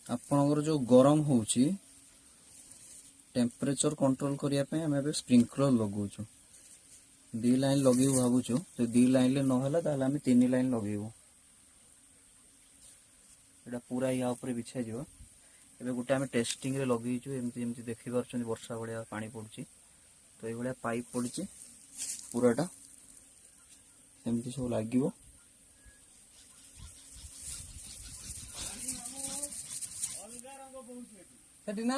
आपणकर जो गरम होउची टेम्परेचर कंट्रोल करिया पे हमें अब स्प्रिंकलर लगाऊँ 2 लाइन लगे भावुँ तो 2 लाइन नहला ताहले हमें 3 लाइन लगेबू एटा पूरा या ऊपर बिछा जीव एबे गोटे आम टेस्टिंग रे लगेचु एमती एमती देखि पारछन वर्षा भलिया पानी पड़ुची तो ये भलिया पाइप पड़ुची पूराटा एमती सब लागिवो सेठी ना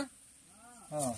हां